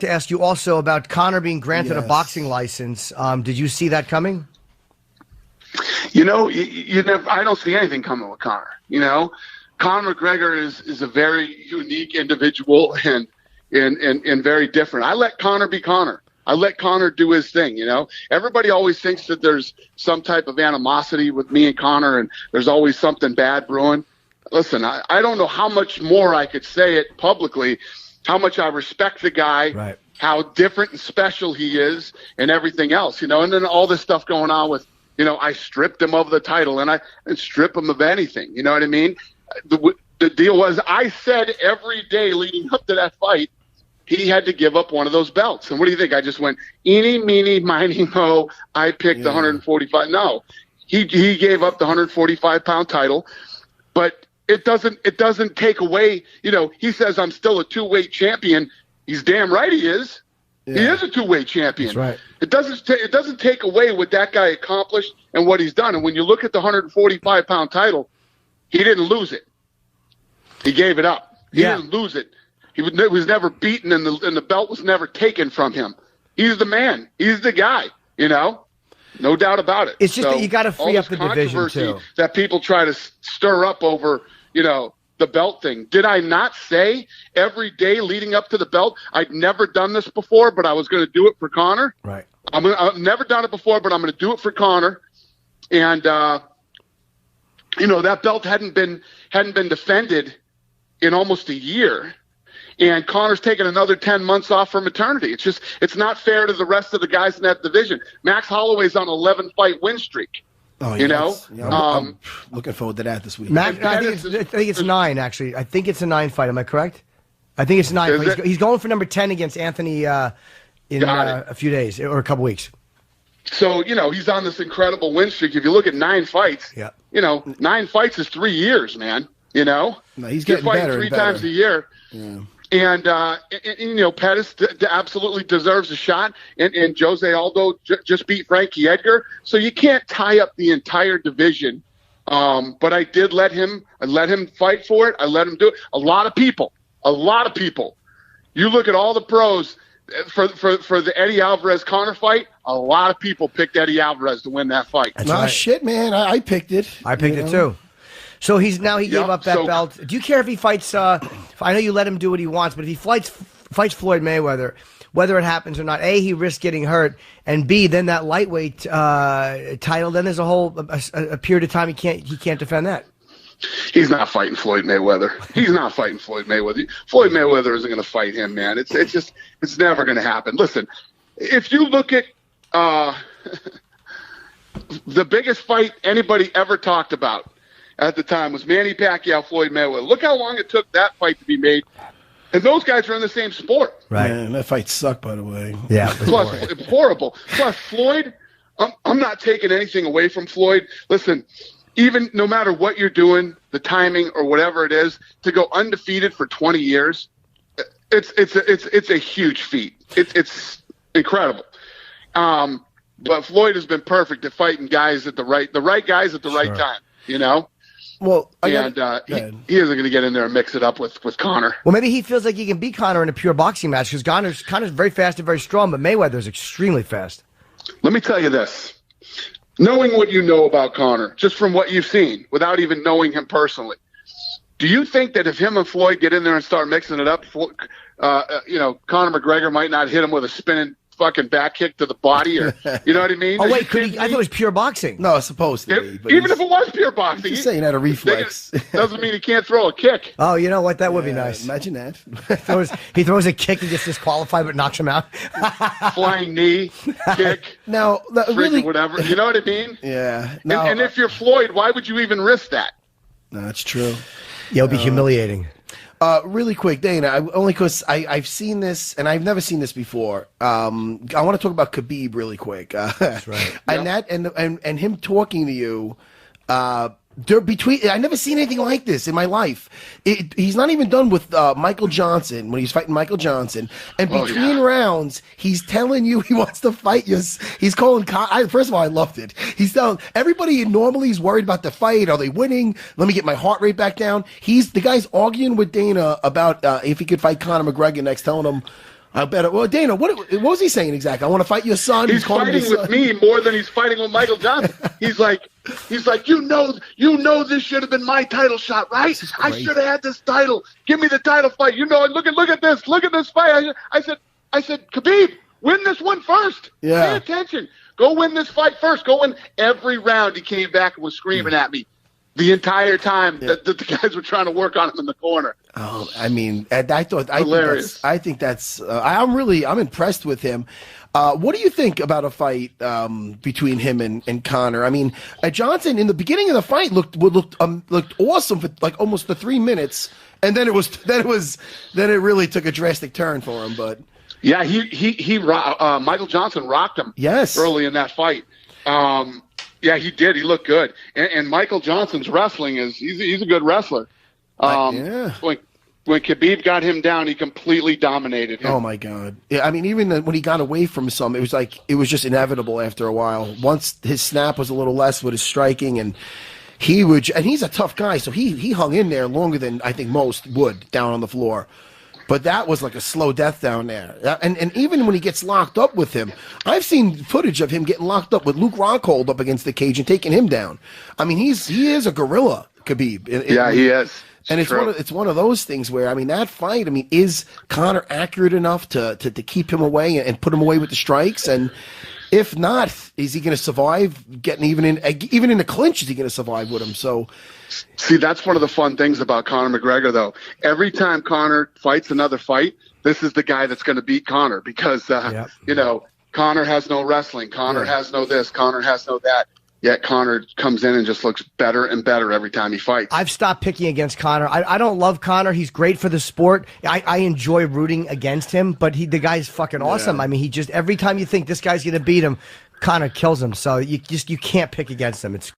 to ask you also about Conor being granted a boxing license. Did you see that coming? You know, I don't see anything coming with Conor. You know, Conor McGregor is a very unique individual and very different. I let Conor be Conor. I let Conor do his thing, you know. Everybody always thinks that there's some type of animosity with me and Conor, and there's always something bad brewing. Listen, I don't know how much more I could say it publicly, how much I respect the guy, right, how different and special he is, and everything else, you know. And then all this stuff going on with, you know, I stripped him of the title, and I didn't strip him of anything, you know what I mean? The deal was I said every day leading up to that fight, he had to give up one of those belts. And what do you think? I just went, eeny, meeny, miny, mo, I picked the 145. No, he gave up the 145-pound title, but it doesn't take away, you know, he says I'm still a two-weight champion. He's damn right he is. Yeah. He is a two-weight champion. That's right. It doesn't take away what that guy accomplished and what he's done. And when you look at the 145-pound title, he didn't lose it. He gave it up. He didn't lose it. He was never beaten, and the belt was never taken from him. He's the man. He's the guy, you know? No doubt about it. It's just that you got to free up the division, too. That people try to stir up over, you know, the belt thing. Did I not say every day leading up to the belt, I'd never done this before, but I was going to do it for Conor? Right. I've never done it before, but I'm going to do it for Conor. And, you know, that belt hadn't been defended in almost a year. And Conor's taking another 10 months off for maternity. It's not fair to the rest of the guys in that division. Max Holloway's on an 11-fight win streak. Oh, you know? Yeah, I'm looking forward to that this week. I think it's 9, actually. I think it's a 9 fight. Am I correct? I think it's 9. He's going for number 10 against Anthony in a few days or a couple weeks. So, you know, he's on this incredible win streak. If you look at 9 fights, you know, 9 fights is 3 years, man. You know? No, he's getting better three times a year. Yeah. And you know, Pettis absolutely deserves a shot. And Jose Aldo just beat Frankie Edgar. So you can't tie up the entire division. But I did let him fight for it. I let him do it. A lot of people. You look at all the pros for the Eddie Alvarez-Conor fight, a lot of people picked Eddie Alvarez to win that fight. Shit, man. I picked it. I picked it, too. So he gave up that belt. Do you care if he fights? I know you let him do what he wants, but if he fights Floyd Mayweather, whether it happens or not, A, he risks getting hurt, and B, then that lightweight title, then there's a whole a period of time he can't defend that. He's not fighting Floyd Mayweather. Floyd Mayweather isn't going to fight him, man. It's never going to happen. Listen, if you look at the biggest fight anybody ever talked about at the time was Manny Pacquiao, Floyd Mayweather. Look how long it took that fight to be made. And those guys are in the same sport. Right. Man, that fight sucked, by the way. Yeah. Plus, it's horrible. Plus, Floyd, I'm not taking anything away from Floyd. Listen, even no matter what you're doing, the timing or whatever it is, to go undefeated for 20 years, it's a huge feat. It's incredible. But Floyd has been perfect at fighting guys at the right guys at the right time, you know? Well, he isn't going to get in there and mix it up with Conor. Well, maybe he feels like he can beat Conor in a pure boxing match because Conor's very fast and very strong, but Mayweather's extremely fast. Let me tell you this. Knowing what you know about Conor, just from what you've seen, without even knowing him personally, do you think that if him and Floyd get in there and start mixing it up, you know, Conor McGregor might not hit him with a spinning fucking back kick to the body, or you know what I mean? Oh wait, I thought it was pure boxing. No, it's supposed to be. But even if it was pure boxing, he's saying had a reflex. Doesn't mean he can't throw a kick. Oh, you know what? That would be nice. Imagine that. he throws a kick and gets disqualified, but knocks him out. Flying knee, kick. Now, really, whatever. You know what I mean? Yeah. Now, and if you're Floyd, why would you even risk that? No, that's true. Yeah, it'll be humiliating. Really quick, Dana, only because I've seen this, and I've never seen this before. I want to talk about Khabib really quick. That's right. And him talking to you, I never seen anything like this in my life. He's not even done with Michael Johnson when he's fighting Michael Johnson, and between rounds, he's telling you he wants to fight you. He's calling. First of all, I loved it. He's telling everybody normally is worried about the fight. Are they winning? Let me get my heart rate back down. The guy's arguing with Dana about if he could fight Conor McGregor next, telling him, I bet. Well, Dana, what was he saying exactly? I want to fight your son. He's fighting with me more than he's fighting with Michael Johnson. He's like, you know, this should have been my title shot, right? I should have had this title. Give me the title fight. You know, look at this fight. I said, Khabib, win this one first. Yeah. Pay attention. Go win this fight first. Go win every round. He came back and was screaming at me the entire time that the guys were trying to work on him in the corner. Oh, I mean, I think that's. I'm impressed with him. What do you think about a fight between him and Conor? I mean, Johnson in the beginning of the fight looked awesome for like almost the 3 minutes, and then it really took a drastic turn for him. But yeah, Michael Johnson rocked him. Yes, early in that fight. Yeah, he did. He looked good. And Michael Johnson's wrestling he's a good wrestler. When Khabib got him down, he completely dominated him. Oh my God! Yeah, I mean, even when he got away from some, it was just inevitable after a while. Once his snap was a little less with his striking, and he's a tough guy, so he hung in there longer than I think most would down on the floor. But that was like a slow death down there. And even when he gets locked up with him, I've seen footage of him getting locked up with Luke Rockhold up against the cage and taking him down. I mean, he is a gorilla, Khabib. He is. And it's one of those things where, I mean, that fight, I mean, is Conor accurate enough to keep him away and put him away with the strikes? And if not, is he going to survive getting even in a clinch? Is he going to survive with him? So, see, that's one of the fun things about Conor McGregor, though. Every time Conor fights another fight, this is the guy that's going to beat Conor because, you know, Conor has no wrestling. Conor has no this. Conor has no that. Yet Conor comes in and just looks better and better every time he fights. I've stopped picking against Conor. I don't love Conor. He's great for the sport. I enjoy rooting against him, but the guy's fucking awesome. I mean, he just every time you think this guy's going to beat him, Conor kills him. So you can't pick against him. It's